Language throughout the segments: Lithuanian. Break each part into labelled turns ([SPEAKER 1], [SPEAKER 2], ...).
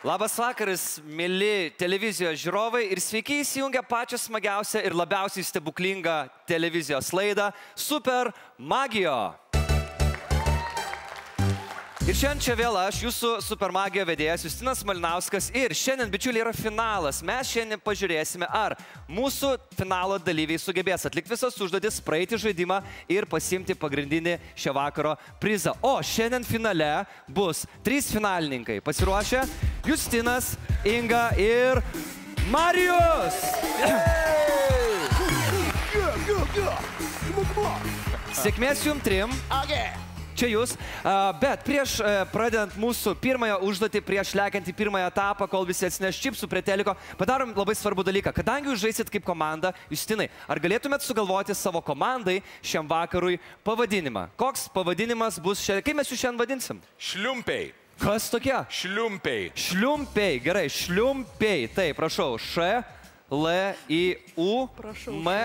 [SPEAKER 1] Labas vakaras, mėly televizijos žiūrovai ir sveiki įsijungę pačią smagiausią ir labiausiai stebuklingą televizijos laidą Super Magijo. Ir šiandien čia vėl aš, jūsų Super Magijo vedėjas Justinas Malinauskas ir šiandien, bičiuliai, yra finalas. Mes šiandien pažiūrėsime, ar mūsų finalo dalyviai sugebės atlikti visas užduotis, praeiti žaidimą ir pasiimti pagrindinį šio vakaro prizą. O šiandien finale bus 3 finalininkai. Pasiruošę Justinas, Inga ir Marijus! Sėkmės jums 3. Čia jūs, bet prieš pradedant mūsų pirmąją užduotį, prieš lekiant į pirmąją etapą, kol visi atsineš čipsų prie teliko, padarom labai svarbų dalyką. Kadangi jūs žaisit kaip komanda, Justinai, ar galėtumėt sugalvoti savo komandai šiam vakarui pavadinimą? Koks pavadinimas bus šiandien? Kaip mes jūs šiandien vadinsim?
[SPEAKER 2] Šliumpiai.
[SPEAKER 1] Kas tokie?
[SPEAKER 2] Šliumpiai.
[SPEAKER 1] Šliumpiai, gerai, šliumpiai. Taip, prašau, Š, L, I, U, M,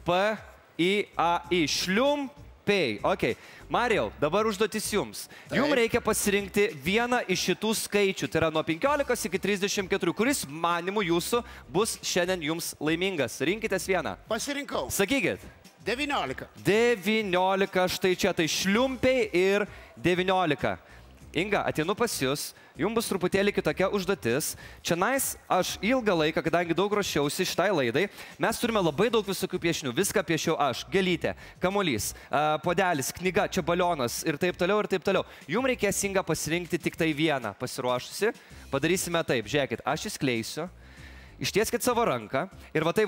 [SPEAKER 1] P, I, A, I. Šliumpiai. Ok. Marijau, dabar užduotis jums. Jums reikia pasirinkti vieną iš šitų skaičių, tai yra nuo 15 iki 34, kuris manimų jūsų bus šiandien jums laimingas. Rinkitės vieną.
[SPEAKER 3] Pasirinkau.
[SPEAKER 1] Sakykit.
[SPEAKER 3] 19.
[SPEAKER 1] 19, štai čia, tai šliumpiai ir 19. Inga, ateinu pas jūs, jums bus truputėlį kitokia užduotis. Čianais aš ilgą laiką, kadangi daug ruošiausi šitai laidai, mes turime labai daug visokių piešinių. Viską piešiau aš. Gėlytė, kamuolys, puodelis, knyga, čia balionas ir taip toliau ir taip toliau. Jums reikės, Inga, pasirinkti tik tai vieną. Pasiruošusi, padarysime taip. Žiūrėkit, aš įskleisiu. Ištieskit savo ranką ir va tai,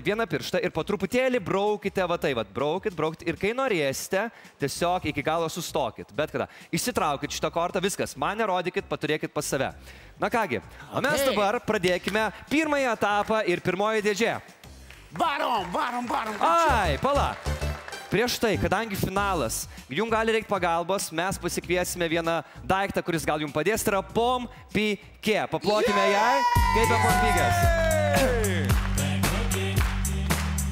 [SPEAKER 1] vieną pirštą ir po truputėlį braukite, va tai, braukit ir kai norėsite, tiesiog iki galo sustokit. Bet kada, išsitraukit šitą kortą, viskas, man nerodykit, paturėkit pas save. Na kągi, o mes dabar pradėkime pirmąjį etapą ir pirmoji dėžė.
[SPEAKER 3] Varom.
[SPEAKER 1] Ai, pala. Prieš tai, kadangi finalas, jums gali reikti pagalbos, mes pasikviesime vieną daiktą, kuris gal jums padės, tai yra Pompikė. Paplokime jai, kaip be Pompikės.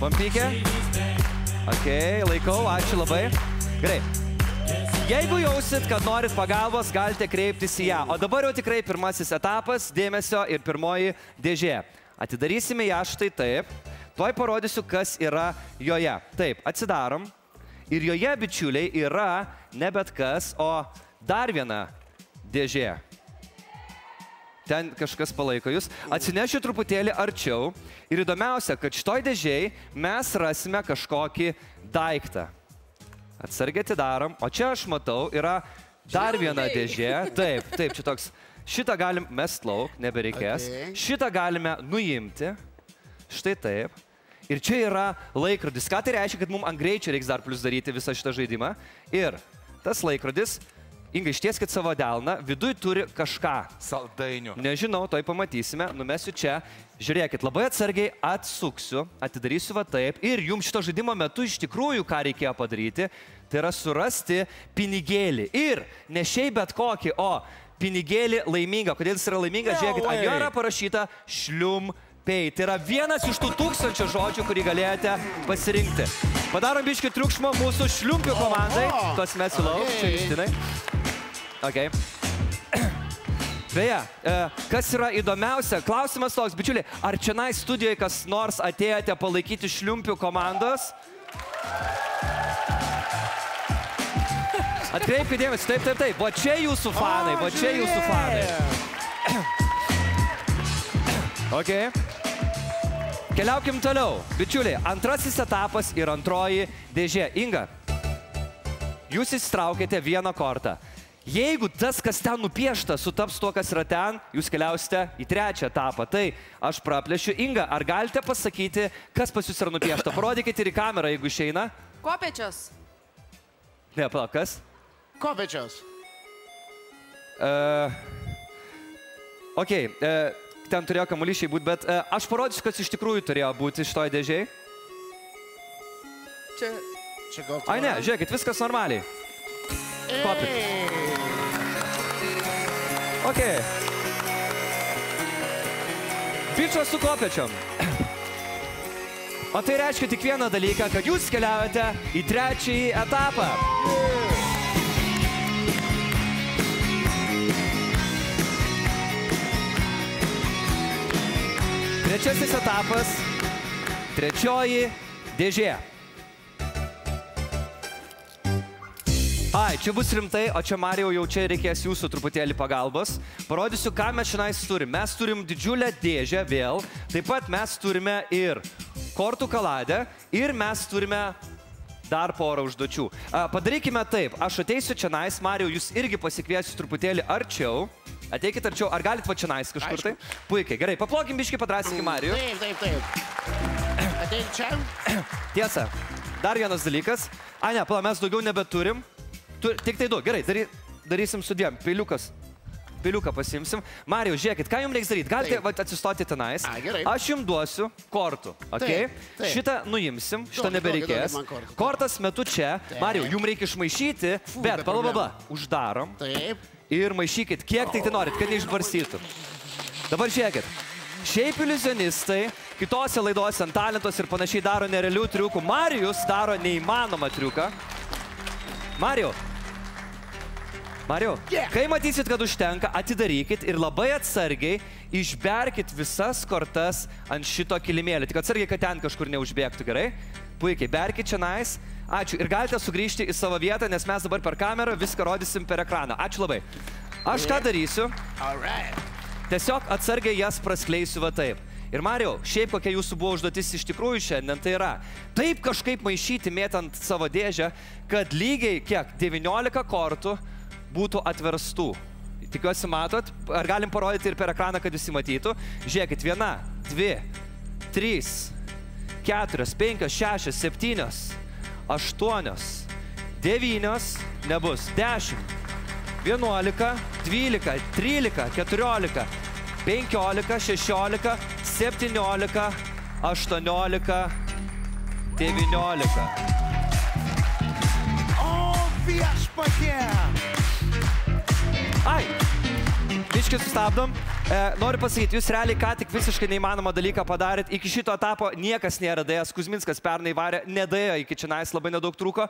[SPEAKER 1] Pompikė. Ok, laikau, ačiū labai. Gerai. Jeigu jausit, kad norit pagalbos, galite kreiptis į ją. O dabar jau tikrai pirmasis etapas, dėmesio ir pirmoji dėžė. Atidarysime ją štai taip. Tuoj parodysiu, kas yra joje. Taip, atsidarom. Ir joje, bičiuliai, yra ne bet kas, o dar viena dėžė. Ten kažkas palaiko jūs. Atsinešiu truputėlį arčiau. Ir įdomiausia, kad šitoj dėžėj mes rasime kažkokį daiktą. Atsargiai atidarom. O čia aš matau, yra dar viena dėžė. Taip, čia toks. Šitą galim mest lauk, nebereikės. Šitą galime nuimti. Štai taip. Ir čia yra laikrodis. Ką tai reiškia, kad mums ant greičio reiks dar plus daryti visą šitą žaidimą. Ir tas laikrodis, Inga, ištieskit savo delną, viduj turi kažką.
[SPEAKER 2] Saldainių.
[SPEAKER 1] Nežinau, toj pamatysime. Numesiu čia. Žiūrėkit, labai atsargiai atsuksiu, atidarysiu va taip. Ir jums šito žaidimo metu iš tikrųjų ką reikėjo padaryti, tai yra surasti pinigėlį. Ir ne šiaip bet kokį, o pinigėlį laimingą. Kodėl jis yra laimingas? Žiūrėkit, ant jo yra parašyta šliumpiai. Tai yra vienas iš tų 1000 žodžių, kurį galėjote pasirinkti. Padarom biškį triukšmo mūsų šliumpių komandai. Tuos mes į lauk, čia Justinai. Ok. Beje, kas yra įdomiausia, klausimas toks, bičiuliai, ar čianai studijoje kas nors atėjote palaikyti šliumpių komandos? Atkreipkite dėmesį, taip. Va čia jūsų fanai, Ok. Keliaukim toliau. Bičiuliai, antrasis etapas ir antroji dėžė. Inga, jūs įsitraukėte vieną kortą. Jeigu tas, kas ten nupiešta, sutaps tuo, kas yra ten, jūs keliausite į trečią etapą. Tai aš praplėšiu. Inga, ar galite pasakyti, kas pas jūs yra nupiešta? Parodykite ir į kamerą, jeigu išeina.
[SPEAKER 4] Kopečios.
[SPEAKER 1] Ne, pala, kas?
[SPEAKER 3] Kopečios.
[SPEAKER 1] Ok, ten turėjo kamuolišiai būti, bet aš parodysiu, kas iš tikrųjų turėjo būti šitoj dėžėj.
[SPEAKER 3] Čia gal...
[SPEAKER 1] Ai ne, žiūrėkit, viskas normaliai. Kopit. Ok. Bičas su kopečiom. O tai reiškia tik vieną dalyką, kad jūs keliaujate į trečiąjį etapą. trečiasis etapas. Trečioji dėžė. Ai, čia bus rimtai, o čia, Marijau, jau čia reikės jūsų truputėlį pagalbos. Parodysiu, ką mes šiandien turim. Mes turim didžiulę dėžę vėl. Taip pat mes turime ir kortų kaladę ir mes turime dar porą užduočių. Padarykime taip. Aš ateisiu čia nais, Marijau, jūs irgi pasikviesiu truputėlį arčiau. Ateikit arčiau. Ar galit va čia nais kažkur tai? Puikiai, gerai. Paplokim biškį, padraskinkim Marijų.
[SPEAKER 3] Taip. Ateik čia.
[SPEAKER 1] Tiesa, dar vienas dalykas. A, ne, pala, mes daugiau nebeturim. Tik tai du. Gerai, darysim su dviem. Peiliuką pasimsim. Marijau, žiūrėkit, ką jums reiks daryti? Galite atsistoti tenais. Aš jums duosiu kortų. Šitą nuimsim, šitą nebereikės. Kortas metu čia. Marijau, jums reikia išmaišyti, bet pala, uždarom. Ir maišykit, kiek tai norit, kad neišbarstytų. Dabar žiūrėkit. Šiaip iliuzionistai kitose laidose ant talentos ir panašiai daro nerealių triukų. Marijus daro neįmanomą triuką. Marijau, kai matysit, kad užtenka, atidarykit ir labai atsargiai išberkit visas kortas ant šito kilimėlio. Tik atsargiai, kad ten kažkur neužbėgtų, gerai? Puikiai, berkit čia nais. Ačiū. Ir galite sugrįžti į savo vietą, nes mes dabar per kamerą viską rodysim per ekraną. Ačiū labai. Aš ką darysiu? Tiesiog atsargiai jas praskleisiu va taip. Ir Marijau, šiaip kokia jūsų buvo užduotis iš tikrųjų šiandien, tai yra taip kažkaip maišyti mėtant savo dėžę, kad lygiai kiek 19 kortų būtų atverstų. Tikiuosi matot, ar galim parodyti ir per ekraną, kad visi matytų. Žiūrėkit, 1, 2, 3, 4, 5, 6, 7, 8, 9, nebus, 10, 11, 12, 13, 14, 15, 16, 17, 18, 19.
[SPEAKER 3] O, viešpatie!
[SPEAKER 1] Ai, biškį sustabdom. Noriu pasakyti, jūs realiai ką tik visiškai neįmanomą dalyką padarėt. Iki šito etapo niekas nėra dėjęs. Kuzminskas pernai varė, nedėjo iki čia nais, labai nedaug trūko.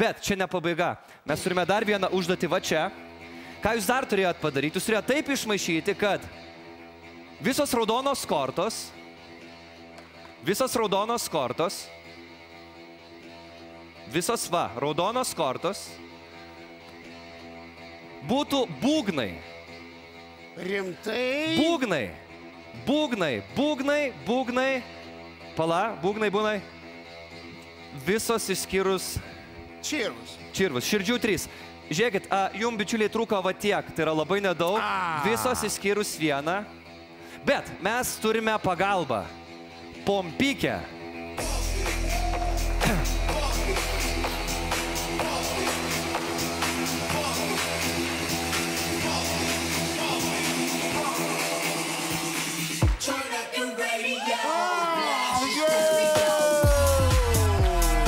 [SPEAKER 1] Bet čia ne pabaiga. Mes turime dar vieną užduotį va čia. Ką jūs dar turėjot padaryti? Jūs turėjot taip išmaišyti, kad visos raudonos kortos būtų būgnai.
[SPEAKER 3] Rimtai?
[SPEAKER 1] Būgnai. Pala, būgnai. Visos išskyrus... Čirvus. Širdžių 3. Žiūrėkit, jum bičiuliai trūko va tiek, tai yra labai nedaug. Visos išskyrus vieną. Bet mes turime pagalbą. Pompykę.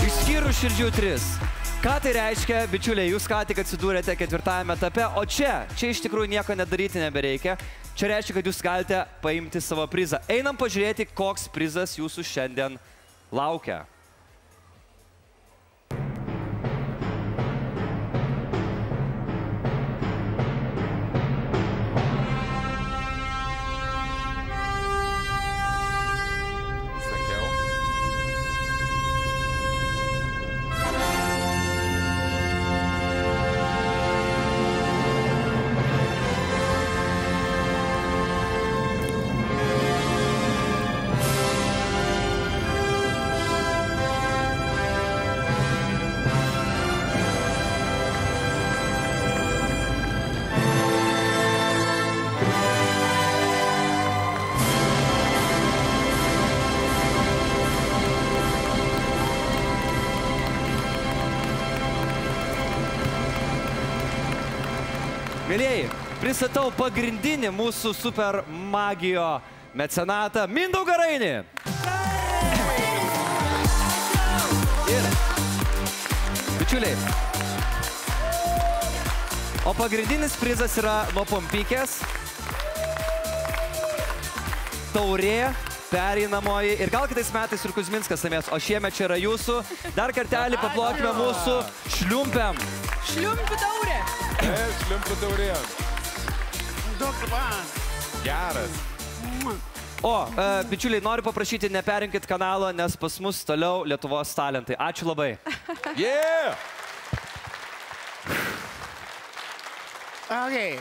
[SPEAKER 1] Išskyrus širdžių 3. Ką tai reiškia, bičiuliai, jūs ką tik atsidūrėte 4-ame etape, o čia iš tikrųjų nieko nedaryti nebereikia. Čia reiškia, kad jūs galite paimti savo prizą. Einam pažiūrėti, koks prizas jūsų šiandien laukia. Mėlieji, pristatau pagrindinį mūsų super magijo mecenatą Mindaugą Rainį. Ir, bičiuliai, o pagrindinis prizas yra nuo Pompykės. Taurė pereinamoji. Ir gal kitais metais ir Kuzminskas laimės, o šiemet čia yra jūsų. Dar kartelį paplokime mūsų šliumpiam.
[SPEAKER 4] Šliumpių taurė.
[SPEAKER 2] Šliumpių taurė.
[SPEAKER 3] Duok man.
[SPEAKER 2] Geras.
[SPEAKER 1] O, bičiuliai, noriu paprašyti, neperinkit kanalą, nes pas mus toliau Lietuvos talentai. Ačiū labai.
[SPEAKER 2] Yeah!
[SPEAKER 3] Okay.